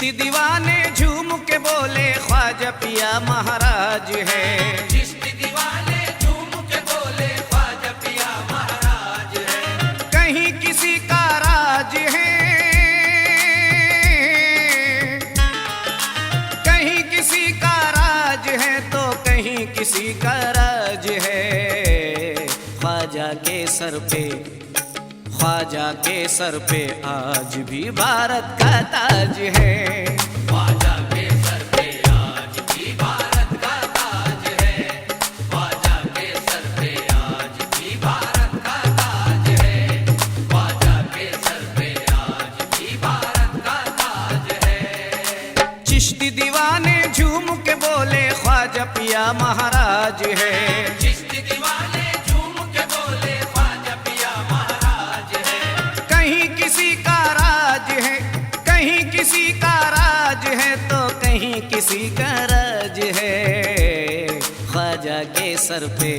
चिश्ती दीवाने झूम के बोले ख्वाजा पिया महाराज है। चिश्ती दीवाने झूम के बोले ख्वाजा पिया महाराज है। कहीं किसी का राज है, कहीं किसी का राज है तो कहीं किसी का राज है। ख्वाजा के सर पे, ख्वाजा के सर पे आज भी भारत का ताज है। ख्वाजा के सर पे आज भी भारत का ताज है। ख्वाजा के सर पे आज भी भारत का ताज है। ख्वाजा के सर पे आज भी भारत का ताज है। चिश्ती दीवाने झूम के बोले ख्वाजा पिया महाराज है। चिश्ती दीवाने झूम के बोले ख्वाजा पिया महाराज है। कहीं किसी का राज है, कहीं किसी का राज है तो कहीं किसी का राज है। ख्वाजा के सर पे,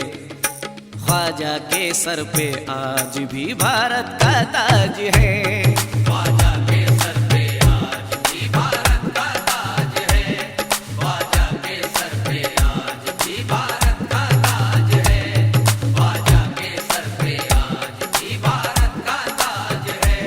ख्वाजा के सर पे आज भी भारत का ताज है। ख्वाजा के सर पे आज भी भारत का ताज है। ख्वाजा के सर पे आज भी भारत का ताज है। ख्वाजा के सर पे आज भी भारत का ताज है।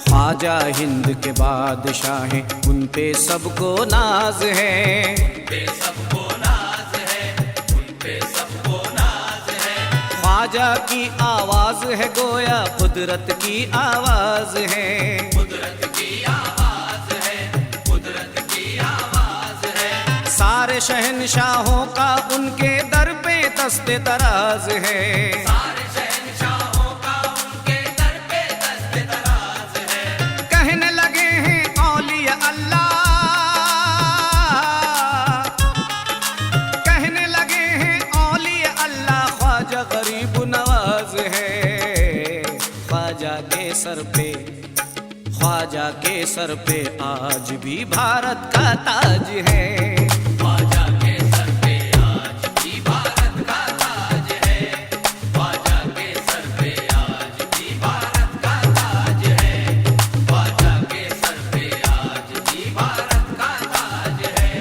ख्वाजा हिंद के बादशाह हैं, उन पे सबको नाज है। पे सबको नाज है, उन पे सबको नाज है। ख्वाजा की आवाज है गोया कुदरत की आवाज है। कुदरत की आवाज है, कुदरत की आवाज है। सारे शहनशाहों का उनके दर पे दस्ते दराज है। सारे शहंशाहों का उनके दर पे दस्ते दराज है। कहने लगे हैं औलिया अल्लाह, कहने लगे हैं औलिया अल्लाह ख्वाजा गरीब नवाज है। ख्वाजा के सर पे, ख्वाजा के सर पे आज भी भारत का ताज है। ख्वाजा के सर पे आज भी भारत का ताज है। ख्वाजा के सर पे आज भी भारत का ताज है। ख्वाजा के सर पे आज भी भारत का ताज है।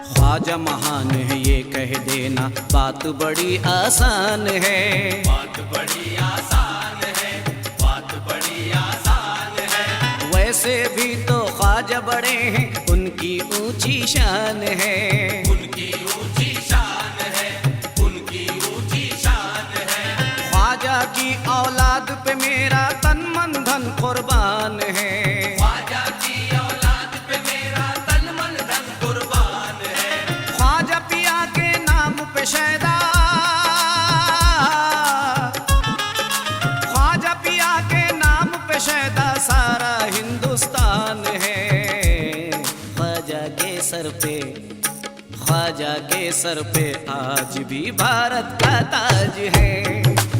ख्वाजा महान है ये कह देना बात बड़ी आसान है। बात बड़ी आसान है, बात बड़ी आसान है। वैसे भी तो ख्वाजा बड़े हैं, उनकी ऊंची शान है। उनकी ऊंची शान है, उनकी ऊंची शान है। ख्वाजा की औलाद पे मेरा तन मन धन कुर्बान है। ख्वाजा की औलाद पे मेरा तन मन धन कुर्बान है। ख्वाजा पिया के नाम पे शैदा, ख्वाजा पिया के नाम पे शैदा सारा हिंदुस्तान है। ख्वाजा के सर पे, ख्वाजा के सर पे आज भी भारत का ताज है।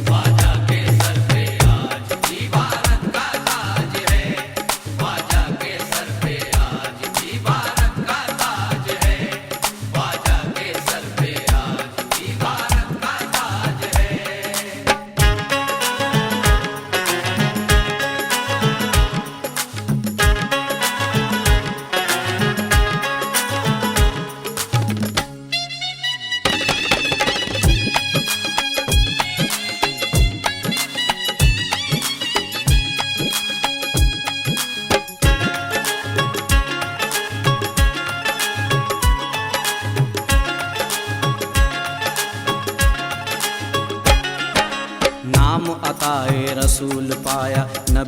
ख्वाजा के सर पे आज भी भारत का ताज है। ख्वाजा के सर पे आज भी भारत का ताज है। ख्वाजा के सर पे आज भी भारत का ताज है।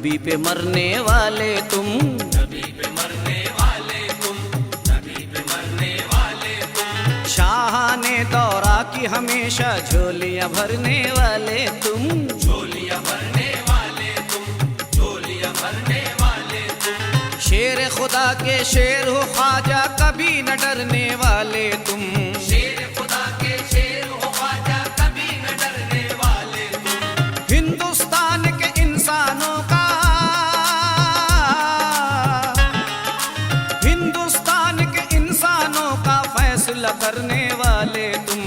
नबी पे मरने वाले तुम, नबी पे मरने वाले तुम, नबी पे मरने वाले तुम, शाहाने दौरा की हमेशा झोलियां भरने वाले तुम, झोलियां भरने वाले तुम, झोलियां भरने वाले तुम, शेर खुदा के शेर हो ख्वाजा कभी न डरने वाले तुम, शेर खुदा के शेर हो ख्वाजा कभी न डरने वाले तुम, हिंदुस्तान के इंसानों का, हिंदुस्तान के इंसानों का फैसला करने वाले तुम,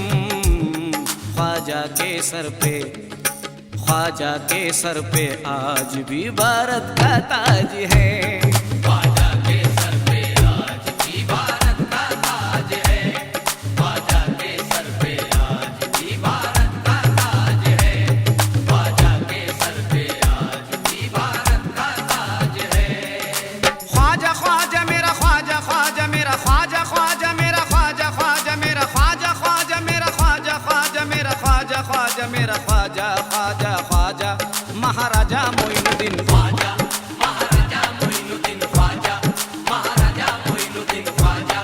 ख्वाजा के सर पे, ख्वाजा के सर पे आज भी भारत का ताज है, ख्वाजा के सर पे आज भी भारत का ताज है, ख्वाजा के सर पे आज भी भारत का ताज है, ख्वाजा के सर पे आज भी भारत का ताज है। ख्वाजा ख्वाजा मेरा ख्वाजा, ख्वाजा मेरा ख्वाजा, ख्वाजा मेरा ख्वाजा, ख्वाजा मेरा ख्वाजा, ख्वाजा मेरा ख्वाजा, ख्वाजा मेरा ख्वाजा, ख्वाजा मेरा ख्वाजा, ख्वाजा ख्वाजा महाराजा मोइनुद्दीन ख्वाजा महाराजा मोइनुद्दीन ख्वाजा, महाराजा मोइनुद्दीन ख्वाजा,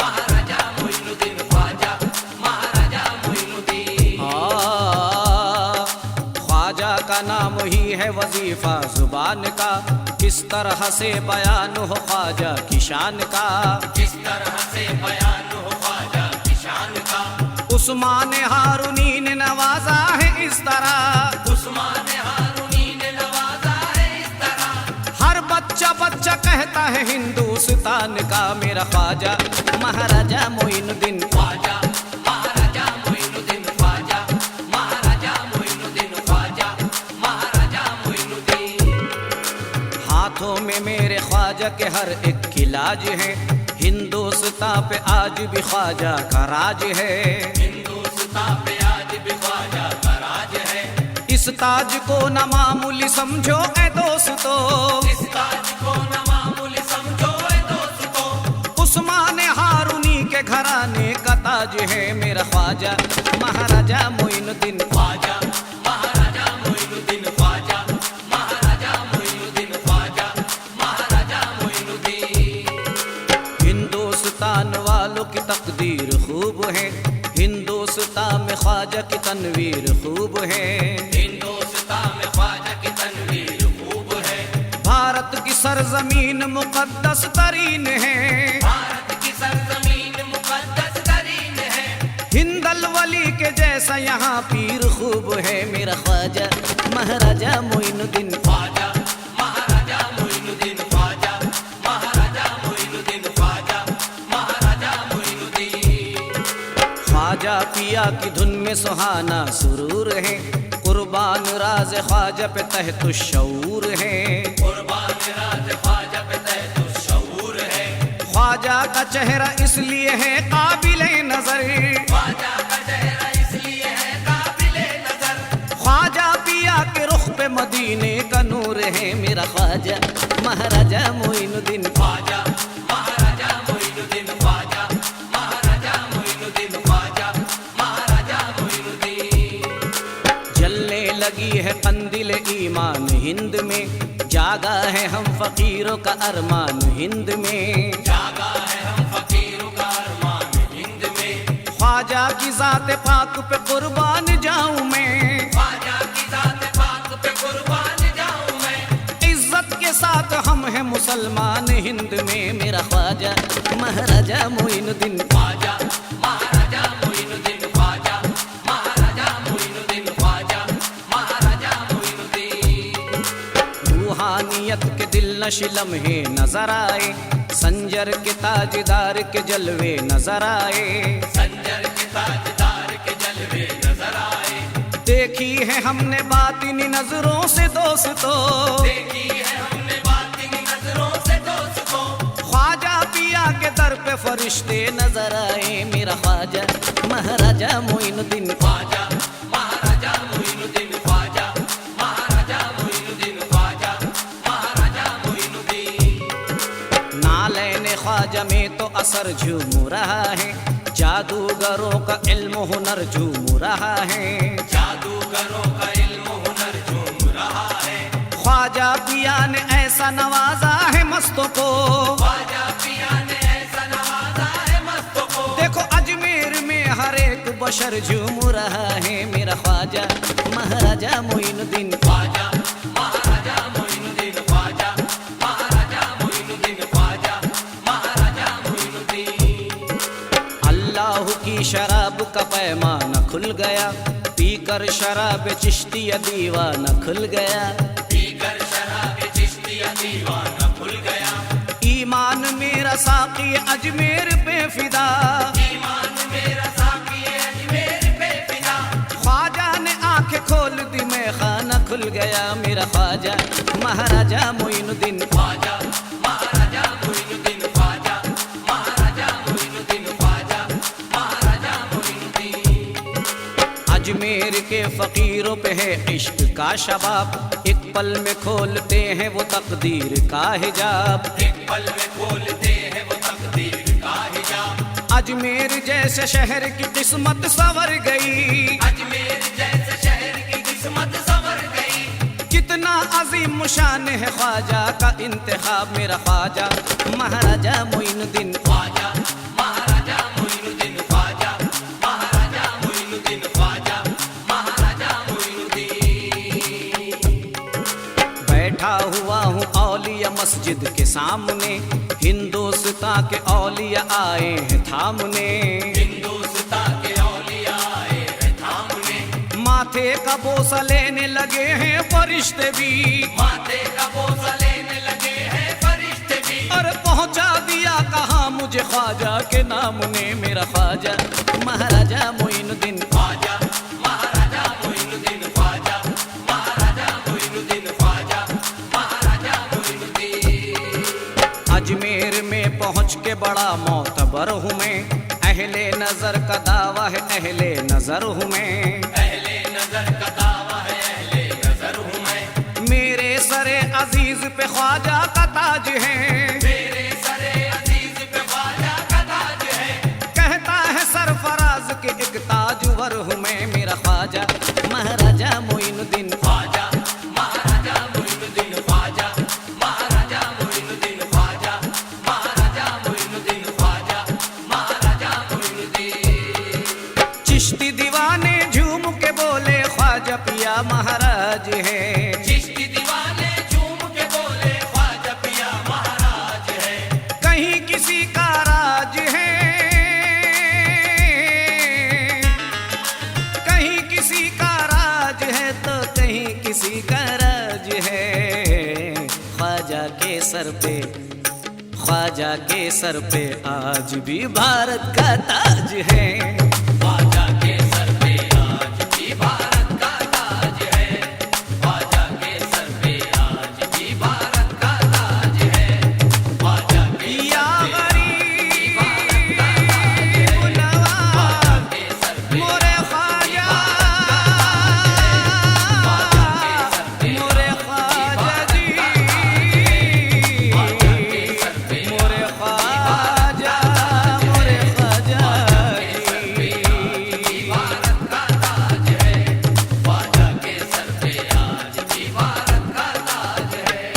महाराजा मोइनुद्दीन ख्वाजा, महाराजा मोइनुद्दीन। ख्वाजा का नाम ही है वजीफा जुबान का, किस तरह से बयान हो ख्वाजा की शान का, किस तरह से बयान हो ख्वाजा की शान का, उस्मान हारूनी ने नवाजा है इस तरह, उस्मान हारूनी ने नवाजा है इस तरह, हर बच्चा बच्चा कहता है हिंदुस्तान का मेरा ख्वाजा महाराजा मोइनुद्दीन, ख्वाजा महाराजा मोइनुद्दीन ख्वाजा, महाराजा मोइनुद्दीन ख्वाजा, महाराजा मोइनुद्दीन। हाथों में मेरे ख्वाजा के हर एक खिलाज है, हिंदुस्तान पे आज भी ख्वाजा का राज है, हिंदुस्तान पे आज भी ख्वाजा का राज है, इस ताज को न मामूली समझो ए दोस्तों, इस ताज को न मामूली समझो ए दोस्तों, उस्मान हारूनी के घराने का ताज है मेरा ख्वाजा महाराजा मोइनुद्दीन, ख्वाजा महाराजा मोइनुद्दीन ख्वाजा, महाराजा मोइनुद्दीन ख्वाजा, महाराजा मोइनुद्दीन। हिंदुस्तान वालों की तकदीर खूब है, हिंदुस्तान में ख्वाजा की तनवीर खूब है, हिंदुस्तान में ख्वाजा की तनवीर खूब है, भारत की सरजमीन मुकद्दस तरीन है, भारत की सरजमीन मुकद्दस तरीन है, हिंदल वली के जैसा यहाँ पीर खूब है मेरा ख्वाजा महाराजा मोइनुद्दीन, ख्वाजा महाराजा मोइनुद्दीन ख्वाजा, महाराजा मोइनुद्दीन ख्वाजा, महाराजा मोइनुद्दीन। ख्वाजा पिया की धुन में सुहाना सुरूर है, कुर्बान राज ख्वाजा पे तहत शऊर है, कुर्बान राज ख्वाजा पे तहत शऊर है, ख्वाजा का चेहरा इसलिए है काबिले नजर, ख्वाजा का चेहरा इसलिए है काबिले नजर, ख्वाजा पिया के रुख पे मदीने का नूर है मेरा ख्वाजा महाराजा मोइनुद्दीन, ख्वाजा महाराजा मोइनुद्दीन ख्वाजा, महाराजा मोइनुद्दीन ख्वाजा, महाराजा मोइनुद्दीन। जलने लगी है कंदिल ईमान हिंद में, जागा है हम फकीरों का अरमान हिंद में, जागा है हम फकीरों का अरमान हिंद में, ख्वाजा की जात पाक पे कुर्बान जाऊं मैं, ख्वाजा की जात पाक पे कुर्बान जाऊं मैं, इज्जत के साथ हम हैं मुसलमान हिंद में मेरा ख्वाजा महाराजा मोइनुद्दीन, ख्वाजा महाराजा मोइनुद्दीन ख्वाजा, महाराजा मोइनुद्दीन ख्वाजा, महाराजा मोइनुद्दीन। रूहानियत के दिल नशी लम्हे नजर आए, संजर के ताजदार के जलवे नजर आए, संजर के ताजदार के जलवे नजर आए, देखी है हमने बातिनी नजरों से दोस्तों, देखी है हमने बातिनी नजरों से दोस्तों, ख्वाजा पिया के दर पे फरिश्ते नजर आए मेरा ख्वाजा महाराजा मोइनुद्दीन, ख्वाजा महाराजा मोइनुद्दीन ख्वाजा, महाराजा मोइनुद्दीन ख्वाजा, महाराजा मोइनुद्दीन। नालैन ख्वाजा में तो असर झूम रहा है, जादूगरों का इल्म हुनर झूम रहा है, जादूगरों का इल्म हुनर झूम रहा है, ख्वाजा पिया ने ऐसा नवाजा है मस्तों को, ख्वाजा पिया ने ऐसा नवाजा है मस्तों को। देखो अजमेर में हर एक बशर झूम रहा है मेरा ख्वाजा महाराजा मोइनुद्दीन। ख्वाजा महाराजा मोइनुद्दीन, ख्वाजा महाराजा मोइनुद्दीन, ख्वाजा महाराजा मोइनुद्दीन। अल्लाह की शराब का पैमाना खुल गया, पीकर शराब चिश्तिया दीवाना खुल गया, पीकर शराब चिश्तिया दीवाना खुल गया। ईमान मेरा साकी अजमेर पे फिदा, ईमान मेरा साकी अजमेर पे फिदा। ख्वाजा ने आंखें खोल दी मैं खाना खुल गया मेरा ख्वाजा महाराजा मोइनुद्दीन। ख्वाजा महाराजा मोइनुद्दीन, ख्वाजा महाराजा मोइनुद्दीन, ख्वाजा महाराजा मोइनुद्दीन। अजमेर के फकीरों पे है इश्क का शबाब, एक पल में खोलते हैं वो तकदीर का हिजाब, एक पल में खोलते हैं वो तकदीर का हिजाब। अजमेर जैसे शहर की किस्मत संवर गई, अजमेर जैसे शहर की किस्मत संवर गई। कितना अजीम शान है ख्वाजा का इंतखाब मेरा ख्वाजा महाराजा मोइनुद्दीन। ख्वाजा महाराजा मोइनुद्दीन, ख्वाजा महाराजा मोइनुद्दीन, ख्वाजा महाराजा मोइनुद्दीन। बैठा हुआ हूँ औलिया मस्जिद के सामने, हिंदुस्तां के औलिया आए हैं थामने, हिंदुस्तां के औलिया आए हैं थामने। माथे का बोसा लेने लगे हैं फरिश्ते भी, माथे का बोझा लेने लगे हैं फरिश्ते भी। और पहुंचा दिया कहाँ मुझे ख्वाजा के नाम ने मेरा ख्वाजा महाराजा मोइनुद्दीन। ख्वाजा महाराजा मोइनुद्दीन, ख्वाजा महाराजा मोइनुद्दीन, ख्वाजा महाराजा मोइनुद्दीन। अजमेर में पहुंच के बड़ा मोतबर हूँ मैं, अहले नजर का दावा है अहले नजर हूँ मैं, अहले नजर का दावा है अहले नजर हूँ मैं। मेरे सरे अजीज पे ख्वाजा का ताज है, मेरे सरे अजीज पे ख्वाजा का ताज है। कहता है सरफराज के एक ताजवर हूँ मैं मेरा ख्वाजा महाराजा मोइनुद्दीन। ख्वाजा महाराजा मोइनुद्दीन, ख्वाजा महाराजा मोइनुद्दीन, ख्वाजा महाराजा मोइनुद्दीन, ख्वाजा महाराजा मोइनुद्दीन। चिश्ती दीवाने झूम के बोले ख्वाजा पिया महाराज है, चिश्ती दीवाने झूम के बोले ख्वाजा पिया महाराज है। कहीं किसी का राज है, कहीं किसी का राज है तो कहीं किसी का राज है। ख्वाजा के सर पे, ख्वाजा के सर पे आज भी भारत का ताज है। ख्वाजा के सर पे आज भी भारत का ताज है। ख्वाजा के सर पे आज भी भारत का ताज है। ख्वाजा के या गरीब नवाज मोरे ख्वाजा, मोरे ख्वाजा जी, मोरे ख्वाजा, मोरे ख्वाजा जी। भारत का ताज है। ख्वाजा के सर पे आज भी भारत का ताज है।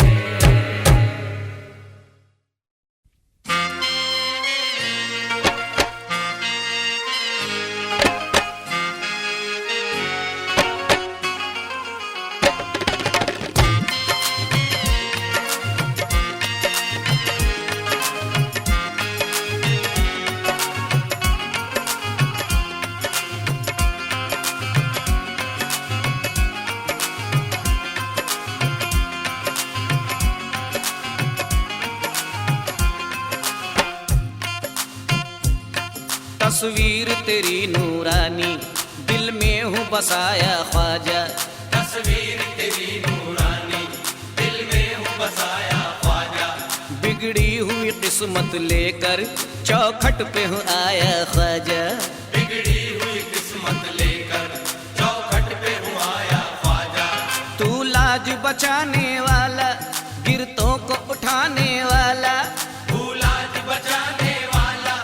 तस्वीर तेरी नूरानी दिल में हूँ बसाया ख्वाजा, तस्वीर तेरी नूरानी दिल में हूँ बसाया ख्वाजा। बिगड़ी हुई किस्मत लेकर चौखट पे हूँ आया ख्वाजा, बिगड़ी हुई किस्मत लेकर चौखट पे हूँ आया ख्वाजा। तू लाज बचाने वाला, गिरतों को उठाने वाला, तू लाज बचाने वाला,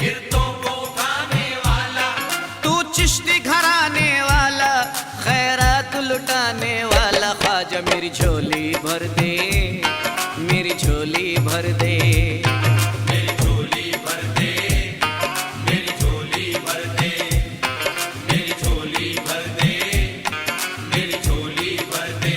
गिरतों को उठाने वाला। तू चिश्ती घराने वाला, खैरात लुटाने वाला। ख्वाजा मेरी झोली भर दे, मेरी झोली भर दे। मेरी झोली भर दे, मेरी झोली भर दे, मेरी झोली भर दे, मेरी झोली भर दे।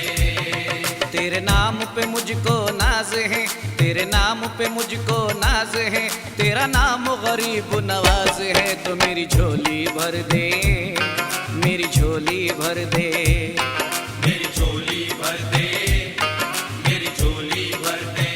तेरे नाम पे मुझको नाज है, तेरे नाम पे मुझको नाज है, तेरा नाम गरीब नवाज है। तो मेरी झोली भर दे, मेरी झोली भर दे। मेरी झोली भर दे, मेरी झोली भर दे।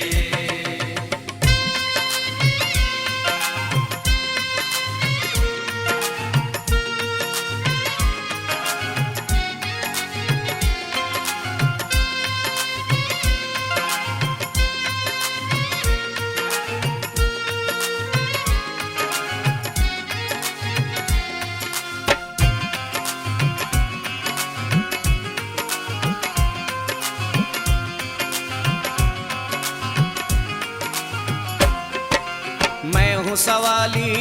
मैं हूँ सवाली,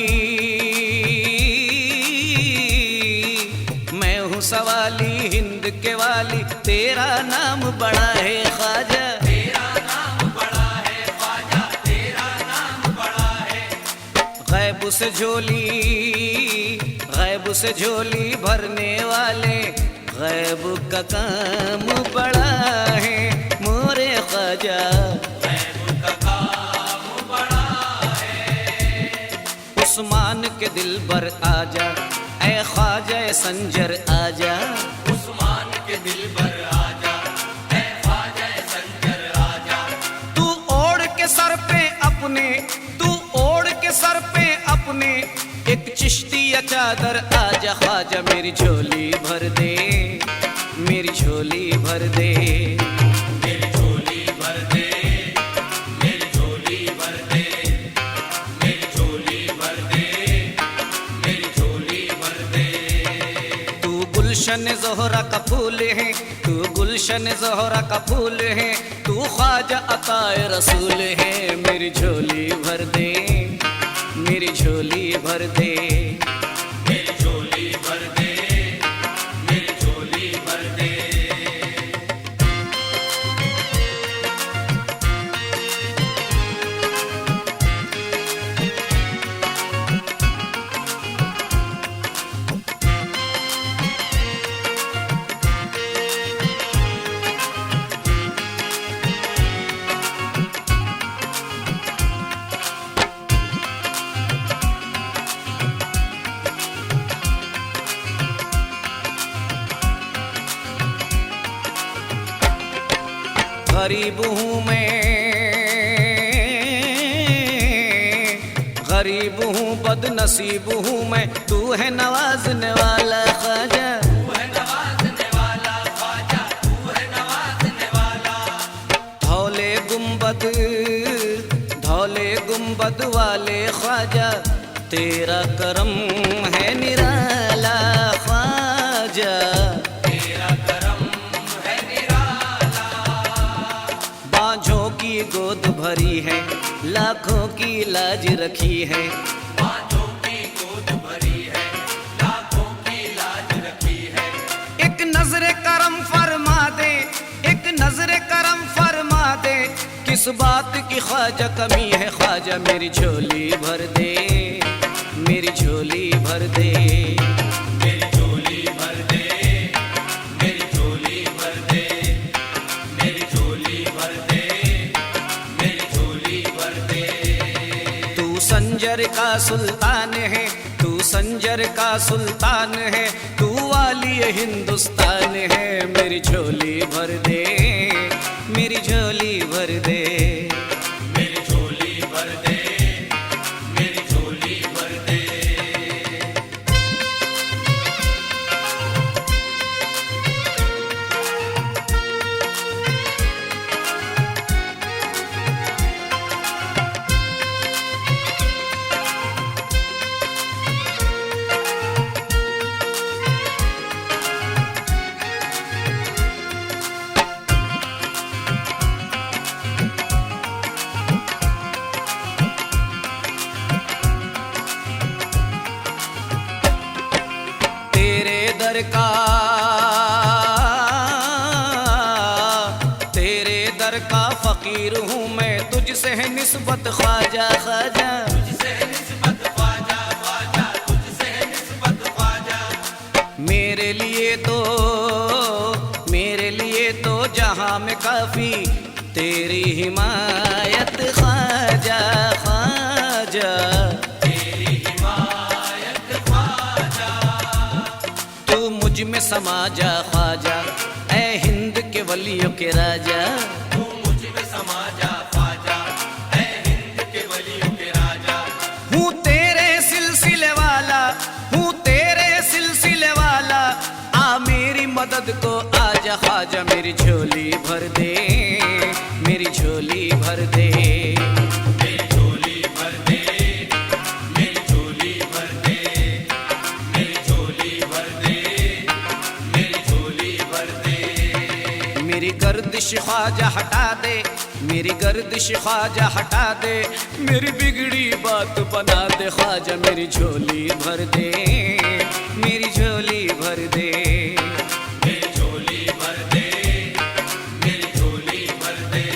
मैं हूँ सवाली हिंद के वाली, तेरा नाम बड़ा है ख्वाजा। तेरा नाम बड़ा है ख्वाजा, तेरा नाम बड़ा है। गैब से झोली, गैब से झोली भरने वाले, गैब का काम बड़ा है मोरे ख्वाजा। गैब का काम बड़ा है। उस्मान के दिल पर आजा, ऐ ख्वाजा संजर आजा। उस्मान के दिल पर आजा, ऐ ख्वाजा संजर आजा। तू ओढ़ के सर पे अपने, तू ओढ़ के सर पे अपने, एक चिश्ती या चादर आजा ख्वाजा। मेरी झोली भर दे, मेरी झोली भर दे। मेरी झोली भर दे, मेरी झोली भर दे, मेरी झोली भर दे, मेरी झोली भर दे। तू गुलशन ज़ोहरा का फूल है, तू गुलशन ज़ोहरा का फूल है, तू ख्वाजा अताए रसूल है। मेरी झोली भर दे, मेरी झोली भर दे। मेरी झोली भर दे, मेरी झोली भर दे। गरीब हूँ मैं, गरीब हूँ बदनसीब हूँ मैं, तू है नवाजने वाला ख्वाजा। तू है नवाजने वाला ख्वाजा, तू है नवाजने वाला। धौले गुंबद, धौले गुंबद वाले ख्वाजा, तेरा करम है निराला ख्वाजा। तेरा करम है निराला। बांझों की गोद भरी है, लाखों की लाज रखी है। बांझों की गोद भरी है, लाखों की लाज रखी है। एक नजर करम फरमा दे, एक नजर करम फरमा दे, किस बात की ख्वाजा कमी है ख्वाजा। मेरी झोली भर दे, मेरी झोली भर दे। मेरी झोली भर दे, मेरी झोली भर दे, मेरी झोली भर दे, मेरी झोली भर दे। तू संजर का सुल्तान है, तू संजर का सुल्तान है, तू वाली हिंदुस्तान है। मेरी झोली भर दे, मेरी झोली भर दे। मेरी झोली भर दे, मेरी झोली भर दे। दर का, तेरे दर फकीर हूँ मैं तुझसे है निस्बत ख्वाजा ख्वाजा। तुझसे है निस्बत ख्वाजा ख्वाजा, तुझसे है निस्बत ख्वाजा। मेरे लिए तो जहां में काफी तेरी हिमायत ख्वाजा ख्वाजा। तेरी हिमायत ख्वाजा। तू मुझ में समा जा ख्वाजा, ऐ हिंद के वलियों के राजा। तू मुझ में समा जा ख्वाजा, ऐ हिंद के वलियों के राजा। हूँ तेरे सिलसिले वाला, हूँ तेरे सिलसिले वाला, आ मेरी मदद को आजा ख्वाजा। मेरी झोली भर दे, मेरी झोली भर दे। मेरी झोली भर दे, मेरी झोली भर दे, मेरी झोली भर दे, मेरी झोली भर दे। मेरी गर्दिश ख्वाजा हटा दे, मेरी गर्दिश ख्वाजा हटा दे। मेरी बिगड़ी बात बना दे ख्वाजा। मेरी झोली भर दे, मेरी झोली भर दे। मेरी झोली भर दे, मेरी झोली भर दे।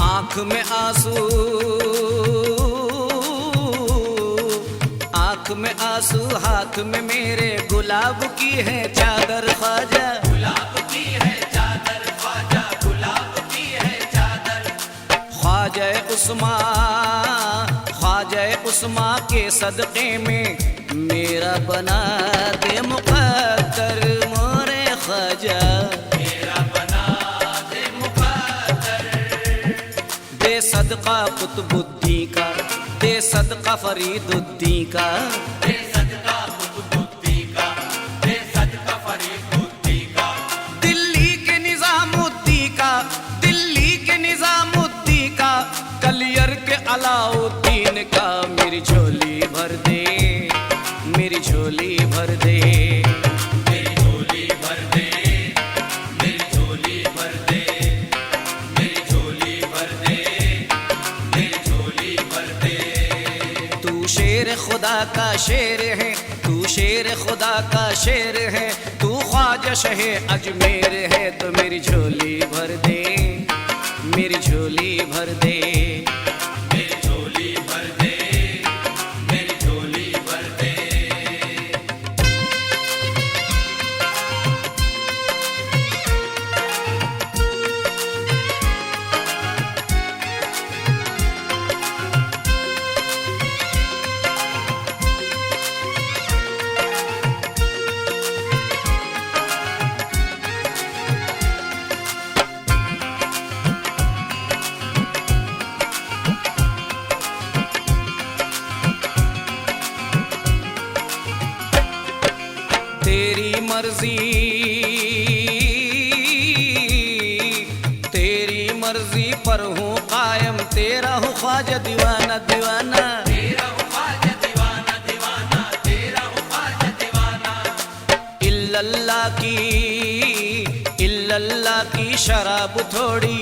आँख में आंसू, आँख में आंसू, हाथ में मेरे गुलाब की है चादर ख्वाजा। गुलाब की है चादर ख्वाजा, गुलाब की है चादर। ख्वाजा उस्मा, ख्वाजा उस्मा के सदक़े में मेरा बना दे मुक़द्दर मोरे ख्वाजा। मेरा बना दे मुक़द्दर। दे सदका कुतुबुद्दीन का, दे सदका फरीदुद्दीन का। दे सदका कुतुबुद्दीन का, दे सदका फरीदुद्दीन का। दिल्ली के निज़ामुद्दीन का, दिल्ली के निज़ामुद्दीन का। कलियर के अलाउद्दीन का। मेरी झोली भर दे, मेरी झोली भर दे। मेरी झोली भर दे, मेरी झोली भर दे, मेरी झोली भर दे, मेरी झोली भर दे। तू शेर खुदा का शेर है, तू शेर खुदा का शेर है। तू ख्वाजा शहे अजमेर है। तो मेरी झोली भर दे, मेरी झोली भर दे। मेरी झोली भर दे, मेरी झोली भर दे। तेरी मर्जी, तेरी मर्जी पर हूँ कायम। तेरा हूँ ख्वाजा दीवाना दीवाना। तेरा हूँ ख्वाजा दीवाना दीवाना, तेरा हूँ ख्वाजा दीवाना। इल्लल्लाह की शराब थोड़ी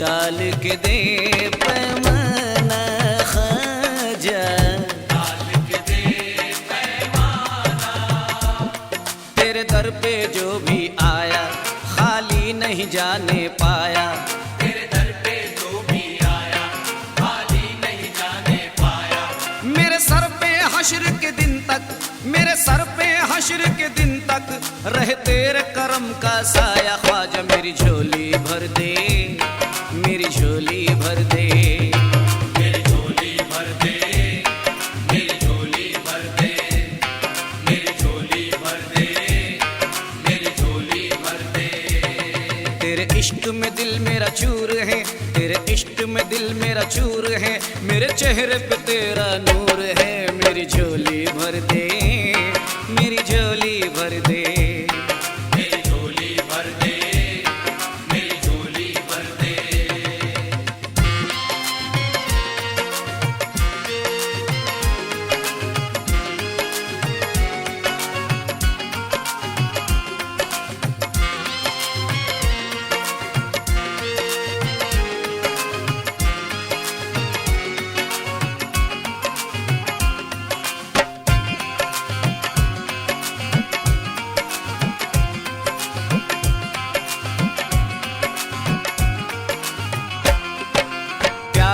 डाल के दे पैमाना ख्वाजा। डाल के दे पैमाना। तेरे दर पे जो भी आया खाली नहीं जाने पाया। तेरे दर पे जो भी आया खाली नहीं जाने पाया। मेरे सर पे हश्र के दिन तक, मेरे सर पे हश्र के दिन तक रहे तेरे करम का साया ख्वाजा। मेरी झोली भर दे, मेरी झोली भर दे। मेरी झोली भर दे, मेरी झोली भर दे, मेरी झोली भर दे, मेरी झोली भर दे। तेरे इश्क में दिल मेरा चूर है, तेरे इश्क में दिल मेरा चूर है। मेरे चेहरे पे तेरा नूर है। मेरी झोली भर दे, मेरी झोली भर दे। मेरी झोली भर दे, मेरी झोली भर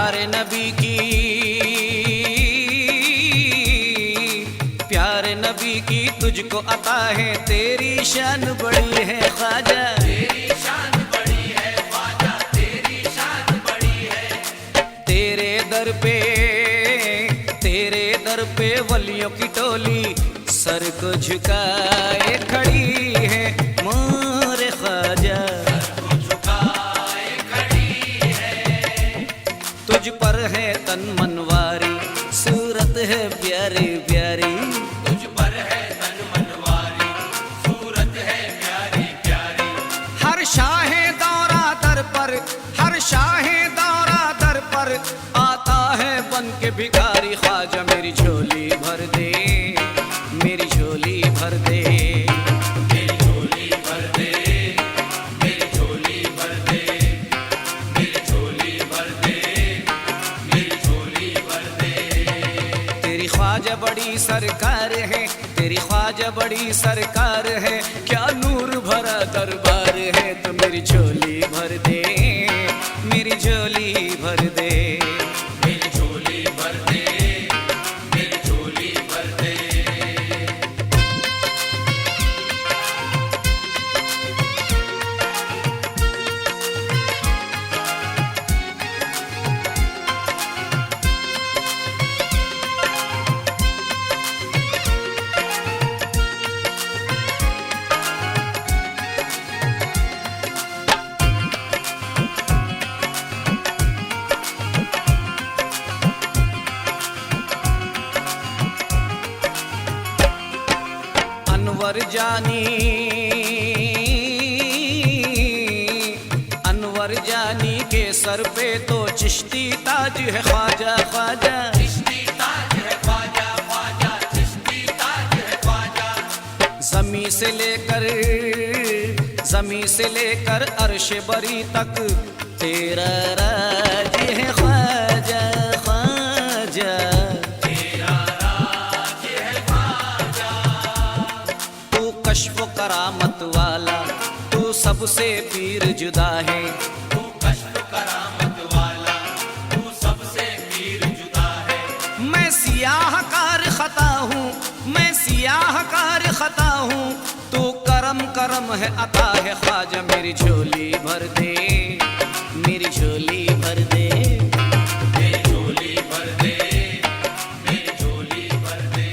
प्यारे नबी की, प्यारे नबी की तुझको अता है, तेरी शान बड़ी है ख्वाजा, तेरी शान बड़ी है ख्वाजा, तेरी शान बड़ी है। तेरे दर पे वलियों की टोली सर को झुकाए खड़ी है मोरे ख्वाजा, को झुकाए खड़ी है। तुझ पर है तन मनवारी, सूरत है प्यारी प्यारी, तुझ पर है तन मनवारी, सूरत है प्यारी प्यारी। हर शाहे दौरा दर पर, हर शाहे दौरा दर पर आता है बन के भिखारी, ख्वाजा मेरी झोली भर दे, मेरी झोली भर दे, मेरी झोली भर दे, मेरी झोली भर दे, मेरी झोली भर दे, मेरी झोली भर दे। तेरी ख्वाजा बड़ी सरकार है, तेरी ख्वाजा बड़ी सरकार है, क्या नूर भरा दरबार है, तो मेरी झोली भर दे, मेरी झोली भर दे। मेरी झोली भर दे, मेरी झोली भर दे। अनवर जानी, अनवर जानी के सर पे तो चिश्ती ताज है ख्वाजा ख्वाजा, चिश्ती ताज है ख्वाजा, ख्वाजा चिश्ती ताज है ख्वाजा। ज़मीं से लेकर अर्श बरी तक तेरा राज है ख्वाजा ख्वाजा, तेरा राज है ख्वाजा। तू कश्फ करामत वाला, तू सबसे पीर जुदा है, तू कश्फ करामत वाला, तू सबसे पीर जुदा है। मैं सियाहकार खता हूँ, मैं सियाहकार खता हूँ, तू करम करम है अता है ख्वाजा, मेरी झोली भर दे, मेरी झोली भर दे, मेरी झोली भर दे, मेरी झोली भर दे,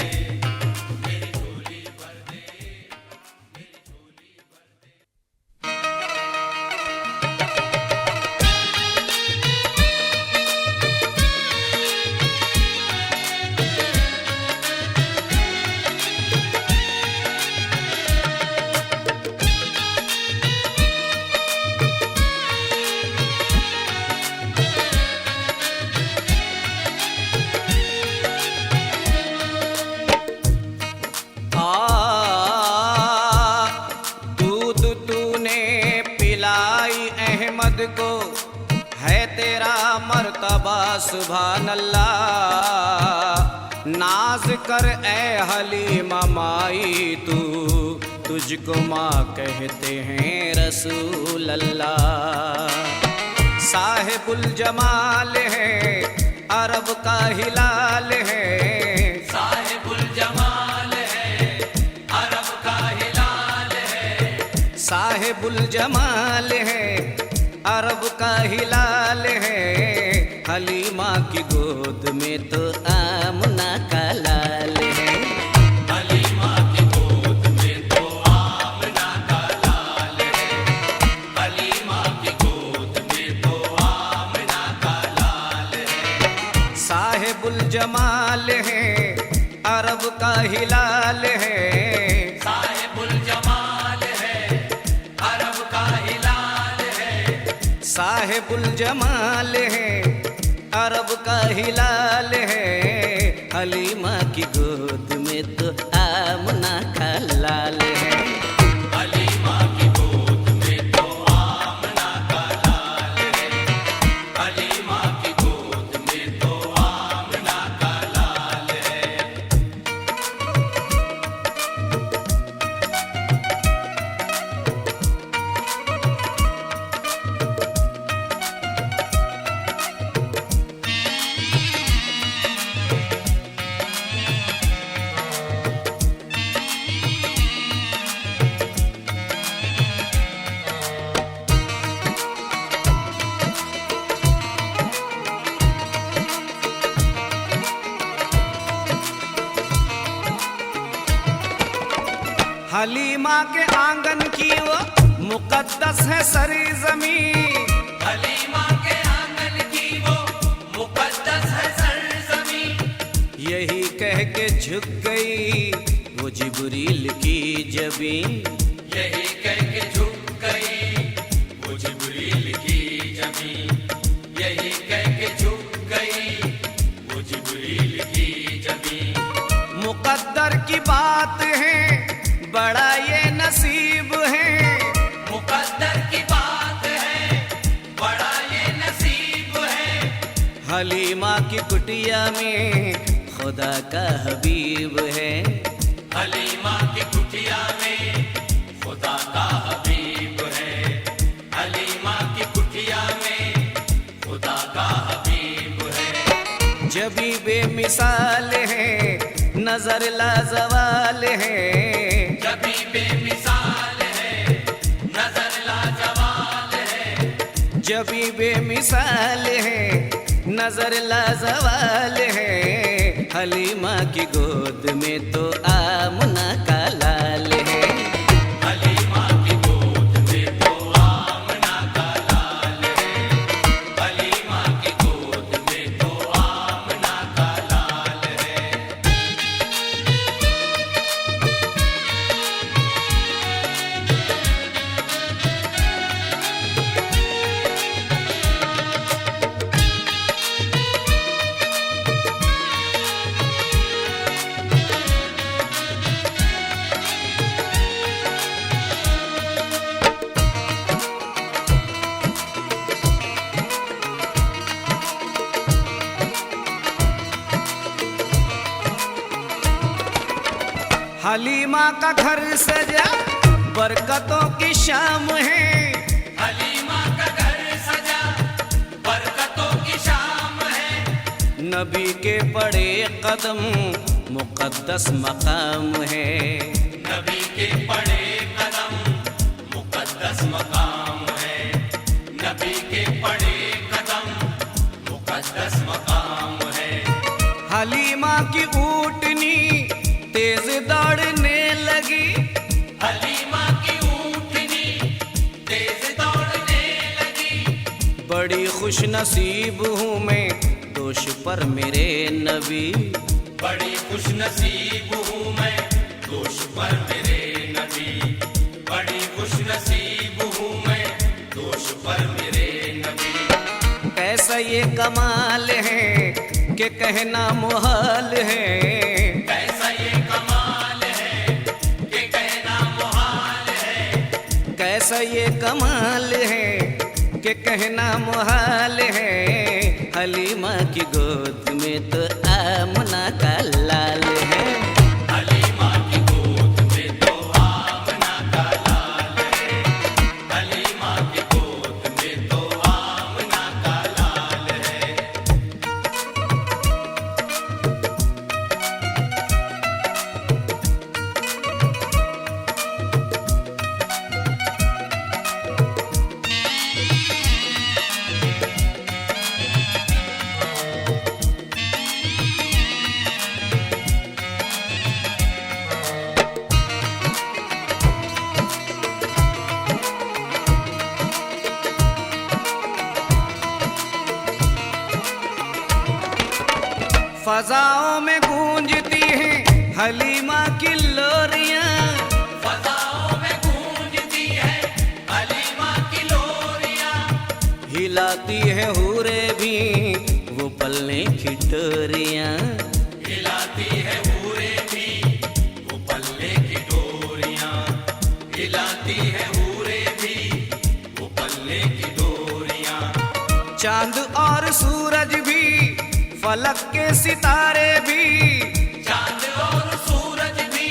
मेरी झोली भर दे, मेरी झोली भर दे। दूध तूने पिलाई अहमद को, है तेरा मर्तबा सुभान अल्लाह, नाज कर ए हलीमा माई तू, तुझको माँ कहते हैं रसूल अल्लाह। साहिबुल जमाल है, अरब का हिलाल है, साहिबुल जमाल है, अरब का हिलाल है। साहिबुल जमाल है, अरब का हिलाल है, हलीमा की गोद में तो आमना का लाल है, हलीमा की गोद में तो आमना का लाल है, हलीमा की गोद में तो आमना का लाल है। साहिबुल जमाल है, अरब का हिलाल है, साहिबुल जमाल है, अरब का हिलाल है। साहिबुल जमाल है, अरब का हिलाल है, हलीमा की गोद में तो आमना का लाल है। हलीमा की गोद में तो आमना का लाल है, हलीमा की गोद में तो आमना का लाल है। हलीमा के आंगन की वो मुकद्दस है सरजमी। हलीमा के आंगन की वो मुकद्दस है सरजमी। यही कह के झुक गई वो जिब्रील की जबी। यही कह के झुक गई वो जिब्रील की जमी। यही कह के झुक गई वो जिब्रील की जमी। मुकद्दर की बात है बड़ा ये नसीब है। मुकद्दर की बात है बड़ा ये नसीब है। हलीमा की कुटिया में खुदा का हबीब है। हलीमा की कुटिया में खुदा का हबीब है। हलीमा की कुटिया में खुदा का हबीब है। जबी बेमिसाल है नजर लाजवाल है। जबी बेमिसाल है नजर लाजवाल है। जबी बेमिसाल है नजर लाजवाल है। हलीमा की गोद में तो आमना का लाल है। हलीमा की गोद में तो आमना का लाल है। हलीमा की गोद में तो आमना का लाल है। हलीमा का घर सजा बरकतों की शाम है। हलीमा का घर सजा बरकतों की शाम है। नबी के पड़े कदम मुकद्दस मकाम है। नबी के पड़े कदम मुकद्दस मकाम है। नबी के पड़े कदम मुकद्दस मकाम है। हलीमा की ऊँटनी तेज दौड़ने लगी। हलीमा की ऊँटनी तेज दौड़ने लगी। बड़ी खुश नसीब हूँ मैं दोष पर मेरे नबी। बड़ी खुश नसीब हूँ मैं दोष पर मेरे नबी। बड़ी खुश नसीब हूँ मैं दोष पर मेरे नबी। कैसा ये कमाल है कि कहना मुहाल है। कैसा ये कमाल है कि कहना मुहाल है। कैसा ये कमाल है कि कहना मुहाल है। हलीमा की गोद में तो आमना का लाल है। हलीमा की गोद में तो आमना का लाल है। हलीमा की गोद में तो आमना का लाल है। फजाओं में गूंजती हैं हलीमा की लोरियां। फजाओं में गूंजती है हलीमा की लोरियां। हिलाती है हूरे भी वो पलने की डोरियां। हिलाती है हूरे भी वो पल्ले की डोरियां। हिलाती है हूरे भी वो पल्ले की डोरियां। चांद और सूरज भी फलक के सितारे भी। चांद और सूरज भी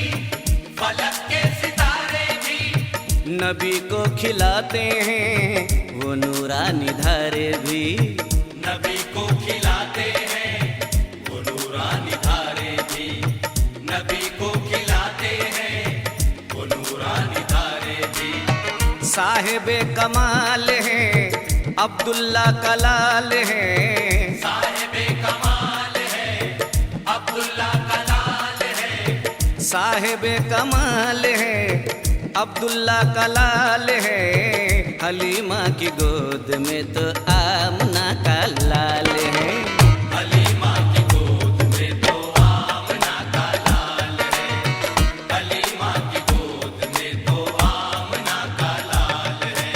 फलक के सितारे भी। नबी को खिलाते हैं वो नूरानी धारे भी। नबी को खिलाते हैं वो नूरानी धारे भी। नबी को खिलाते हैं वो नूरानी धारे भी। साहिबे कमाल है अब्दुल्ला कलाल है। साहिबे कमाल है अब्दुल्ला कलाल है। साहिबे कमाल है, अब्दुल्ला का लाल है, हलीमा की गोद में तो आमना का लाल है। हलीमा की गोद में तो आमना का लाल है, हलीमा की गोद में तो आमना का लाल है।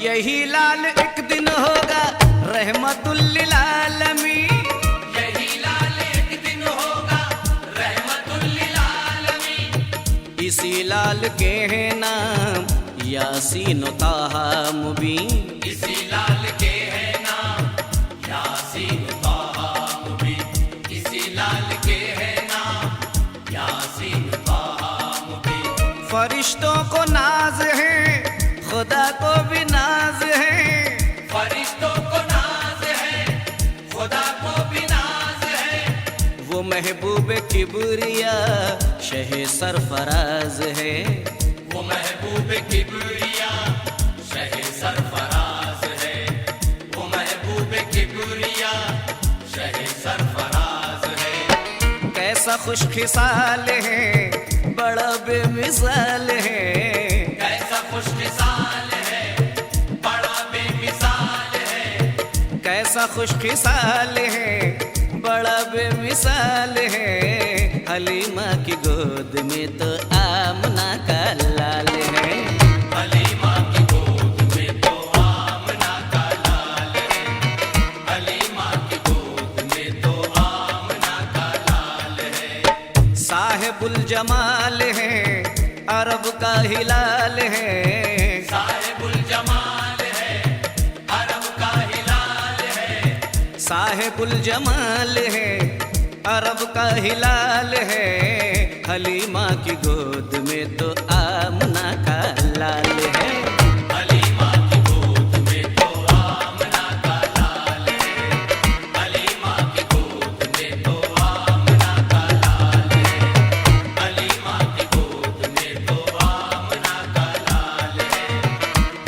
यही लाल एक दिन होगा रहमतुल लिल आलमीन, यही लाल एक दिन होगा रहमतुल लिल आलमीन। इसी लाल के हैं नाम यासीन व ताहा मुबीन, इसी लाल के है नाम यासीन ताहा मुबीन, इसी लाल के है नाम यासीन ताहा मुबीन। फरिश्तों को नाज है, खुदा को भी नाज है, फरिश्तों को नाज है, खुदा को भी नाज है। वो महबूब किबरिया शहे सरफराज है, वो महबूब किबरिया शहे सरफराज है, वो महबूब किबरिया शहे सरफराज है। कैसा खुशखिसाल है, बड़ा बेमिसाल है, कैसा खुशकिसाल है, बड़ा बेमिसाल है। कैसा खुशखिसाल है, बड़ा बेमिसाल है, हलीमा की गोद में तो आमना का लाल है। हलीमा की गोद में तो आमना का लाल है, हलीमा की गोद में तो आमना का लाल है। साहिबुल जमाल है, अरब का हिलाल है, साहिबुल जमाल है, अरब का हिलाल है। साहिबुल जमाल है, अरब का हिलाल है, हलीमा की गोद में तो आमना का लाल है। हलीमा की गोद में तो आमना का लाल है, हलीमा की गोद में तो आमना का लाल है, हलीमा की गोद में तो आमना का लाल है,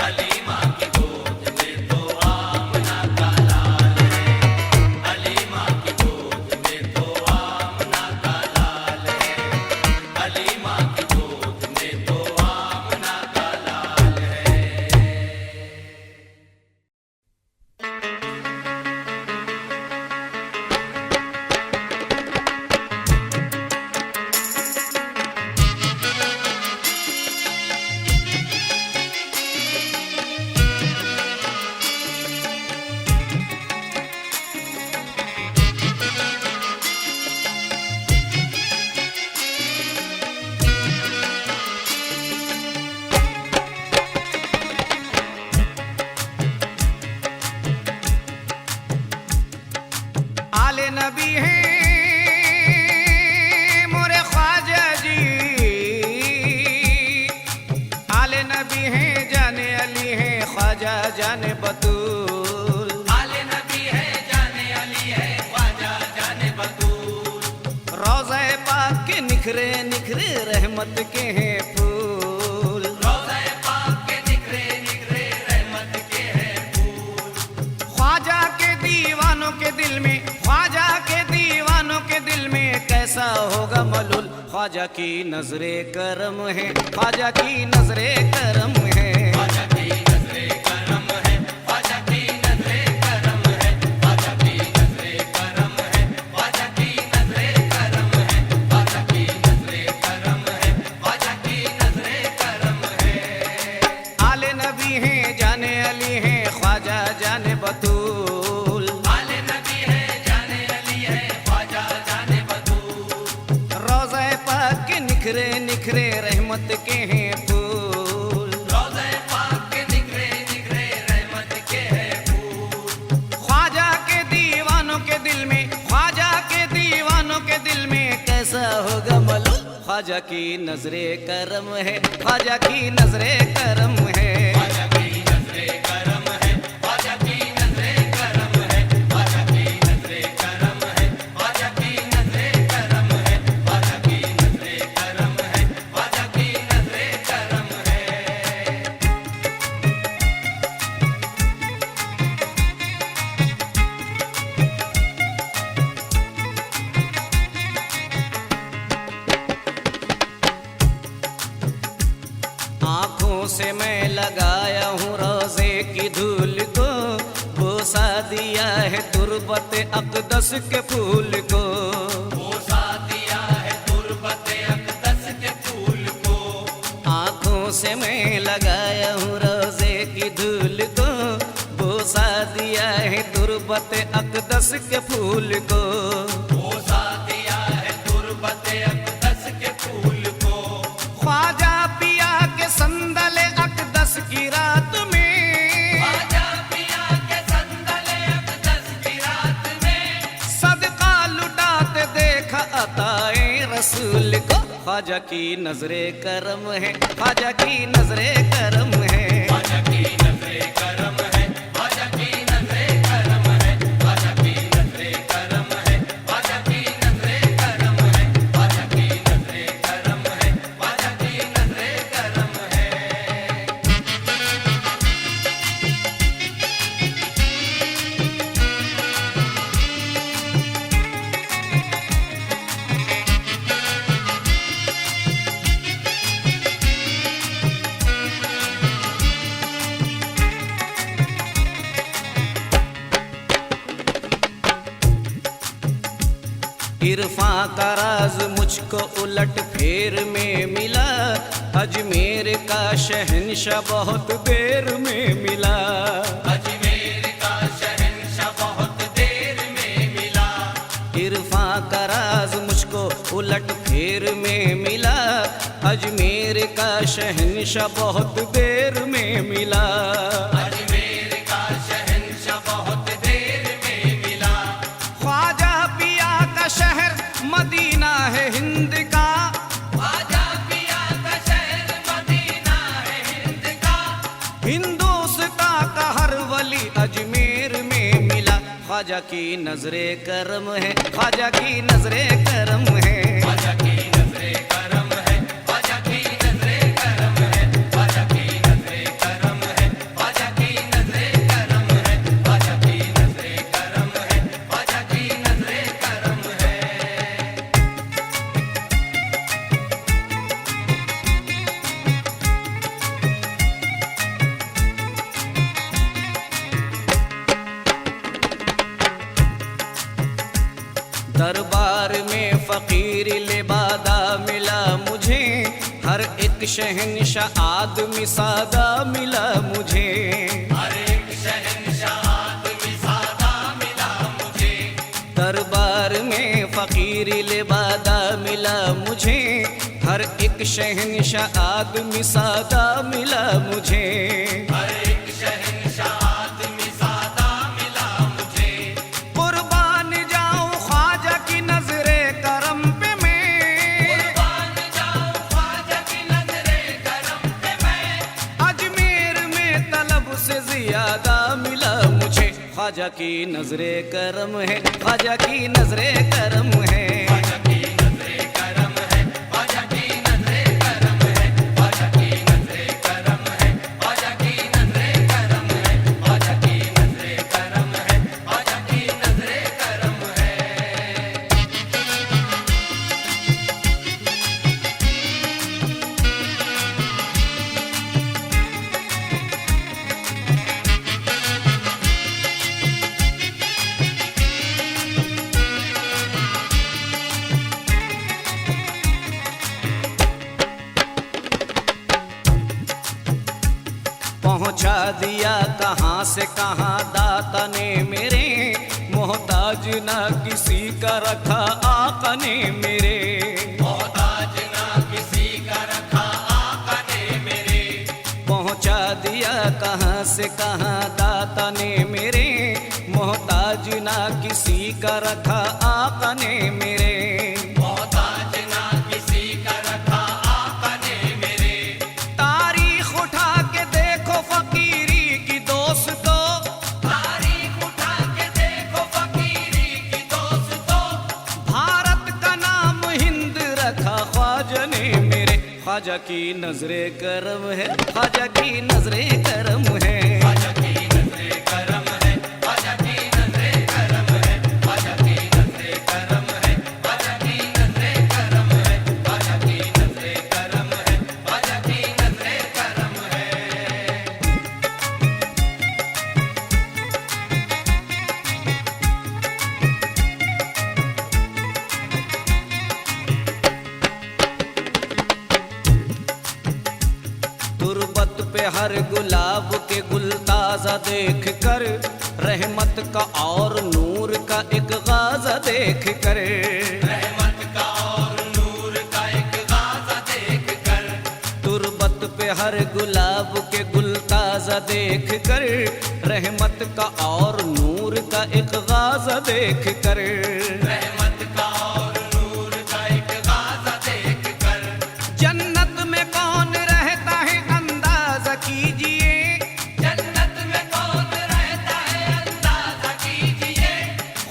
हलीमा की गोद में तो आमना का लाल है, हलीमा की गोद में तो आमना का लाल है, हलीमा की गोद में तो आमना का लाल है। आले नबी हैं मोरे ख्वाजा जी, आले नबी हैं जाने अली हैं ख्वाजा जाने बतूल। आले नबी है जाने अली है ख्वाजा जाने बतूल। रोज़ा पाक के निखरे निखरे रहमत के हैं फूल, रोज़ा पाक के निखरे निखरे रहमत के हैं फूल। ख्वाजा के दीवानों के दिल में, ख्वाजा के दीवानों के दिल में कैसा होगा मलूल। ख्वाजा की नजरे करम है, ख्वाजा की नजरे करम है, ख्वाजा की नजरे करम है, ख्वाजा की नजरे करम है, ख्वाजा की नजरे करम है, ख्वाजा की नजरे करम है, ख्वाजा की नजरे करम है, ख्वाजा की नजरे करम है। आले नबी हैं जाने अली हैं ख्वाजा जाने बतूल। आले नबी है जाने अली है ख्वाजा जाने बतूल। रोज़ा पाक के निखरे निखरे रहमत के हैं फूल, रोज़ा पाक के निखरे निखरे रहमत के हैं फूल। ख्वाजा के दीवानों के दिल में, ख्वाजा के दीवानों के दिल में कैसा होगा ख्वाजा की नजरे करम है, ख्वाजा की नजरे करम है। ख्वाजा की नजरे करम है, ख्वाजा की नजरे करम है, ख्वाजा की नजरे करम है, ख्वाजा की नजरे करम है, ख्वाजा की नजरे करम है, ख्वाजा की नजरे करम है। आंखों से मैं लगाया हूँ रोजे की धूल को, बोसा दिया है तुरबत अक़दस के फूल को। बोसा दिया है तुरबत अक़दस के फूल को। आंखों से मैं लगाया हूँ रोजे की धूल को, बोसा दिया है तुरबत अक़दस के फूल को। बोसा दिया है तुरबत अक़दस के फूल को। ख्वाजा पिया के संदल अक़दस की रात में, ख्वाजा पिया के संदल अक़दस की रात में, सदका लुटाते देखा अताए रसूल को। ख्वाजा की नजरे करम है, ख्वाजा की नजरे करम है। ख्वाजा की नजरे करम है, ख्वाजा की नजरे करम है, ख्वाजा की नजरे करम है, ख्वाजा की नजरे करम है, ख्वाजा की नजरे करम है, ख्वाजा की नजरे करम है। इरफा का राज मुझको उलट फेर में मिला, अजमेर का शहंशाह बहुत देर में मिला। अजमेर का शहंशाह बहुत देर में मिला। इरफा का राज मुझको उलट फेर में मिला, अजमेर का शहंशाह बहुत देर में मिला। अजमेर का शहंशाह बहुत देर में मिला। ख्वाजा पिया का शहर मदीना है हिंद का, ख्वाजा पिया का शहर मदीना है हिंद का। हिंदुस्तान का हर वली अजमेर में मिला। ख्वाजा की नजरे करम है, ख्वाजा की नजरे करम है। ख्वाजा की नजरे करम है, ख्वाजा की नजरे करम है, ख्वाजा की नजरे करम है, ख्वाजा की नजरे करम है, ख्वाजा की नजरे करम है, ख्वाजा की नजरे करम है। दरबार में फकीर लिबादा मिला मुझे, हर एक शहंशाह आदमी सादा मिला मुझे। हर एक शहंशाह आदमी सादा मिला मुझे। दरबार में फकीर लिबादा मिला मुझे, हर एक शहंशाह आदमी सादा मिला मुझे। हर एक शहंशाह आदमी सादा मिला मुझे। कुर्बान जाऊं ख्वाजा की नजरे करम पे मैं, कुर्बान जाऊं ख्वाजा की नजरे करम पे मैं। अजमेर में तलब से ज्यादा मिला मुझे। ख्वाजा की नजरे करम है, ख्वाजा की नजरे करम है। ख्वाजा की नजरे करम है, ख्वाजा की नजरे करम है, ख्वाजा की नजरे करम है, ख्वाजा की नजरे करम है, ख्वाजा की नजरे करम है, ख्वाजा की नजरे करम है। पहुंचा दिया कहाँ से कहाँ दाता ने मेरे, मोहताज ना किसी का रखा आका ने मेरे। मोहताज ना किसी का रखा आका ने मेरे। पहुंचा दिया कहाँ से कहाँ दाता ने मेरे, मोहताज ना किसी का रखा आका ने मेरे। मोहताज ना किसी का ख्वाजा की नजरे करम है, ख्वाजा की नजरे करम है। ख्वाजा की नजरे करम है, ख्वाजा की नजरे करम है, ख्वाजा की नजरे करम है, ख्वाजा की नजरे करम है, ख्वाजा की नजरे करम है, ख्वाजा की नजरे करम है। तुरबत पे हर गुलाब के गुल ताजा देख कर, रहमत का और नूर का एक गाजा देख कर, रहमत का और नूर का एक गाजा देख कर, तुरबत पे हर गुलाब के गुल ताजा देख कर, रहमत का और नूर का एक गाजा देख कर, रहमत का और नूर का एक गाजा देख कर, जन्नत में कौन रहता है अंदाजा कीजिए, जन्नत में कौन रहता है अंदाजा कीजिए,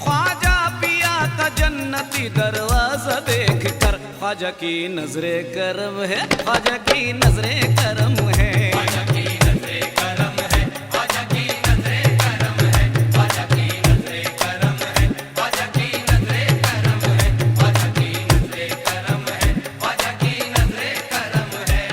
ख्वाजा पिया का जन्नती दरवाजा देख कर, ख्वाजा की नजरे करम है, ख्वाजा की नजरे करम है। ख्वाजा की नजरे करम है, ख्वाजा की नजरे करम है, ख्वाजा की नजरे करम है, ख्वाजा की नजरे करम है, ख्वाजा की नजरे करम है, ख्वाजा की नजरे करम है।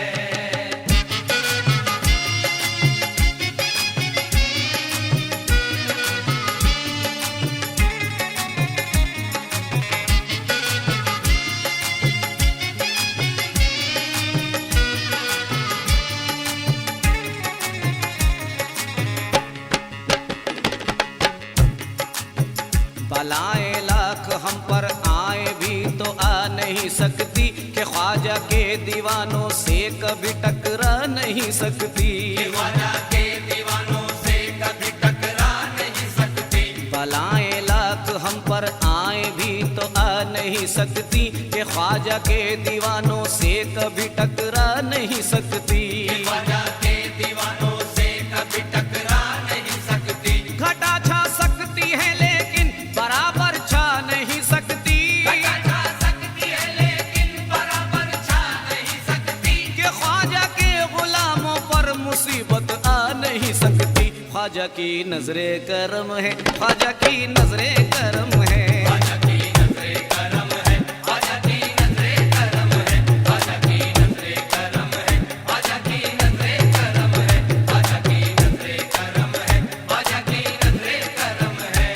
बलाएं लाख हम पर आए भी तो आ नहीं सकती, कि ख्वाजा के दीवानों से कभी टकरा नहीं सकती, ख्वाजा के दीवानों से कभी टकरा नहीं सकती, बलाएं लाख हम पर आए भी तो आ नहीं सकती, कि ख्वाजा के दीवानों से कभी टकरा नहीं सकती, ख्वाजा के दीवानों से कभी टकरा नहीं सकती, घटा छा सकती है लेकिन बराबर छा नहीं सकती, घटा छा सकती है लेकिन बराबर छा नहीं सकती, कि ख्वाजा के गुलामों पर मुसीबत आ नहीं सकती, ख्वाजा की नजरे करम है, ख्वाजा की नजरे करम है। ख्वाजा की नजरे करम है, ख्वाजा की नजरे करम है, ख्वाजा की नजरे करम है, ख्वाजा की नजरे करम है, ख्वाजा की नजरे करम है, ख्वाजा की नजरे करम है।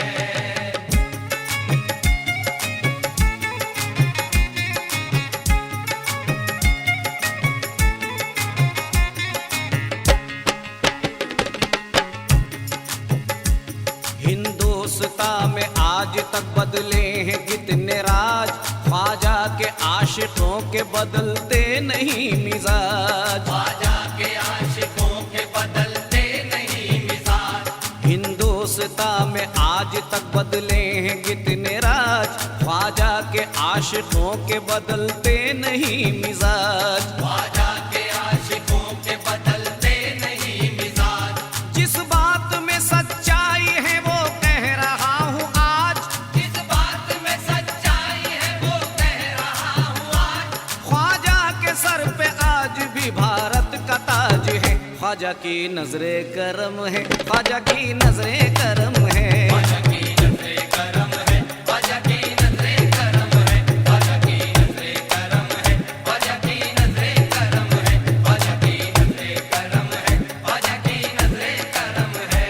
हिंदुस्तान में आज तक बदले हैं कितने राज, ख्वाजा के आशिकों के बदलते नहीं मिजाज, ख्वाजा के आशिकों के बदलते नहीं मिजाज, हिंदुस्तान में आज तक बदले हैं कितने राज, ख्वाजा के आशिकों के बदलते नहीं मिजाज, ख्वाजा के आशिकों के बदलते नहीं मिजाज, जिस बात में सच्चाई है वो कह रहा हूँ आज, जिस बात में सच्चाई है वो कह रहा हूँ आज, ख्वाजा के सर पे आज भी भारत का ताज है, ख्वाजा की नजरे करम है, ख्वाजा की नजरे करम है। ख्वाजा की नजरे करम है, ख्वाजा की नजरे करम है, ख्वाजा की नजरे करम है, ख्वाजा की नजरे करम है, ख्वाजा की नजरे करम है, ख्वाजा की नजरे करम है।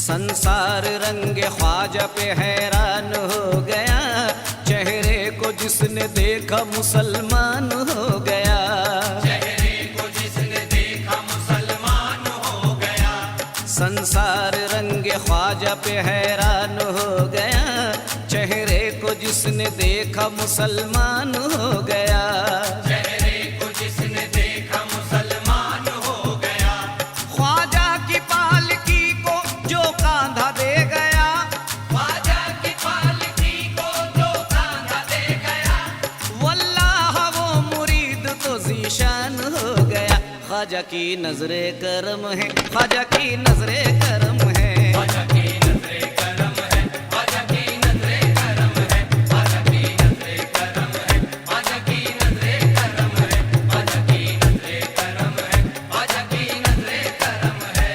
संसार रंगे ख्वाजा पे हैरान हो गया, चेहरे को जिसने देखा मुसलमान हो गया, चेहरे को जिसने देखा मुसलमान हो गया, संसार रंगे ख्वाजा पे हैरान हो गया, चेहरे को जिसने देखा मुसलमान हो गया, चेहरे को जिसने देखा मुसलमान हो गया, ख्वाजा की पालकी को जो कांधा दे गया, निशान हो गया। ख्वाजा की नजरे करम है, ख्वाजा की नजरे करम है। ख्वाजा की नजरे करम है, ख्वाजा की नजरे करम है, ख्वाजा की नजरे करम है, ख्वाजा की नजरे करम है, ख्वाजा की नजरे करम है, ख्वाजा की नजरे करम है।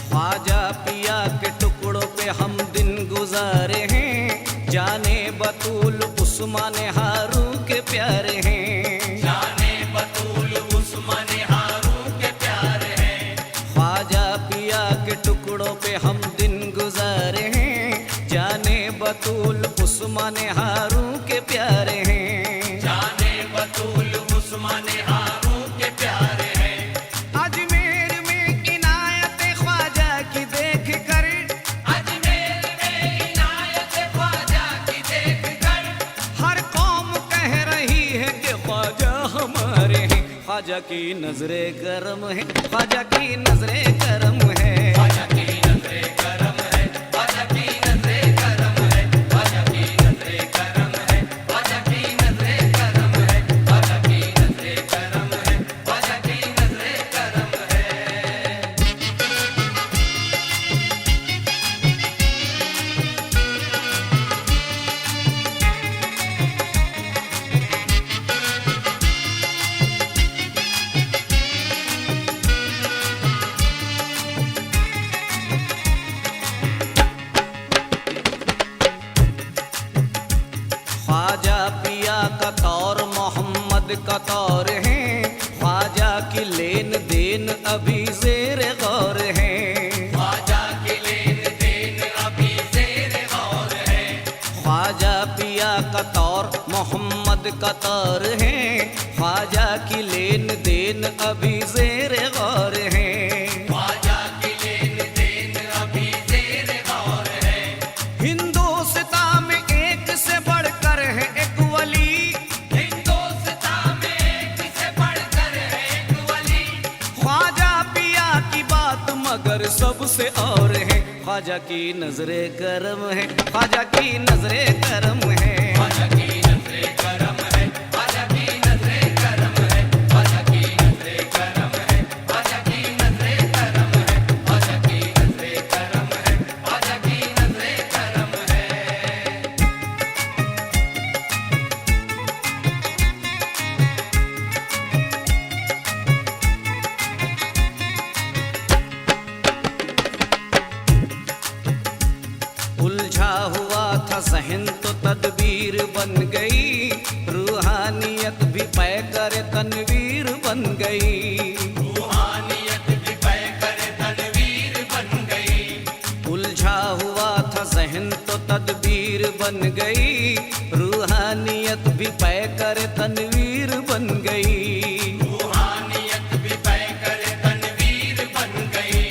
ख्वाजा पिया के टुकड़ों पे हम दिन गुजारे हैं, जाने बतूल उस्मान हारू के प्यारे हैं। जाने बतूल उस्मान हारू के प्यारे हैं। ख्वाजा पिया के टुकड़ों पे हम दिन गुजारे हैं, जाने बतूल उस्मान हारू के प्यारे हैं। जाने बतूल उस्मान हारू के प्यारे हैं। अजमेर में इनायत ख्वाजा की देख कर, अजमेर में इनायत ख्वाजा की देख कर हर कौम कह रही है कि ख्वाजा हमारे हैं। ख्वाजा की नजरे करम है, ख्वाजा की नजरे करम है। ख्वाजा की नजरे करम है, ख्वाजा की नजरे करम है, ख्वाजा की नजरे करम है, ख्वाजा की नजरे करम है, ख्वाजा की नजरे करम है, ख्वाजा की नजरे करम है। ख्वाजा पिया का तौर मोहम्मद का तौर है, ख्वाजा की लेन देन अभी ज़ेर गौर है। ख्वाजा की लेन देन अभी ज़ेर गौर है। ख्वाजा पिया का तौर मोहम्मद का तौर है, ख्वाजा की लेन देन अभी ज़ेर गौर है। ख्वाजा की लेन देन अभी ज़ेर गौर है। हिंदुस्तान में एक से बढ़कर है एक वली, हिंदुस्तान में एक से बढ़कर है एक वली। ख्वाजा पिया की बात मगर सबसे और है। ख्वाजा की नजरे करम है, ख्वाजा की नजरे करम है। ख्वाजा की नजरे करम है, ख्वाजा की नजरे करम है, ख्वाजा की नजरे करम है, ख्वाजा की नजरे करम है, ख्वाजा की नजरे करम है, ख्वाजा की नजरे करम है। उलझा हुआ था जहन तो तदबीर बन गई, रूहानियत भी पैकर तनवीर बन गई। रूहानियत भी पैकर तनवीर बन गई। उलझा हुआ था जहन तो तदबीर बन गई, रूहानियत भी पैकर तनवीर बन गई। रूहानियत भी पैकर तनवीर बन गई।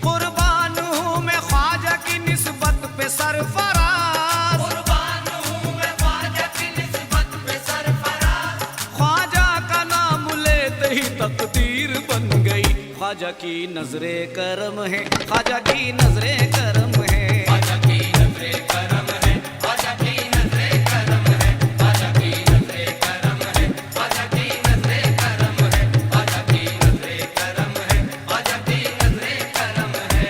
कुर्बान हूँ मैं ख्वाजा की निस्बत पे सरफराज, कुर्बान हूँ मैं ख्वाजा की निस्बत पे सरफराज। ख्वाजा का नाम लेते ही तकदीर बन गई। ख्वाजा की नजरे करम है, ख्वाजा की नजरे करम है। ख्वाजा की नजरे करम है, ख्वाजा की नजरे करम है, ख्वाजा की नजरे करम है, ख्वाजा की नजरे करम है, ख्वाजा की नजरे करम है, ख्वाजा की नजरे करम है।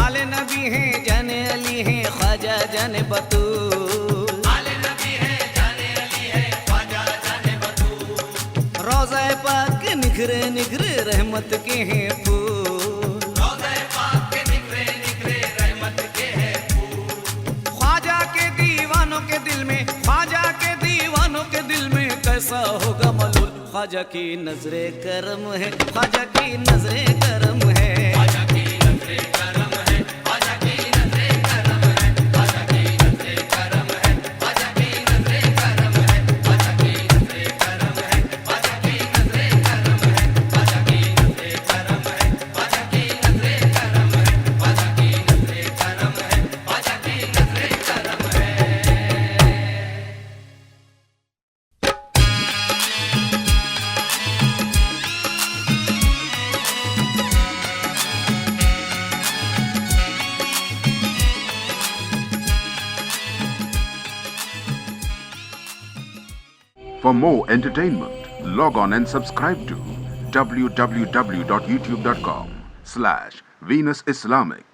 आले नबी हैं जाने अली हैं ख्वाजा जाने बतूल, आले नबी है जाने अली है ख्वाजा जाने बतूल। रोज़ा पाक के निखरे निखरे रहमत के हैं फूल, रोज़े पाक के निखरे निखरे रहमत के हैं फूल। ख्वाजा के दीवानों के दिल में, ख्वाजा के दीवानों के दिल में कैसा होगा मलूल। ख्वाजा की नजरे करम है, ख्वाजा की नजरे करम है। ख्वाजा की नजरे करम है, ख्वाजा की नजरे करम है, ख्वाजा की नजरे करम है, ख्वाजा की नजरे करम है, ख्वाजा की नजरे करम है, ख्वाजा की नजरे करम है, ख्वाजा की नजरे करम है, ख्वाजा की नजरे करम है, ख्वाजा की नजरे करम है, ख्वाजा की नजरे करम है। For more entertainment, log on and subscribe to www.youtube.com/Venus Islamic.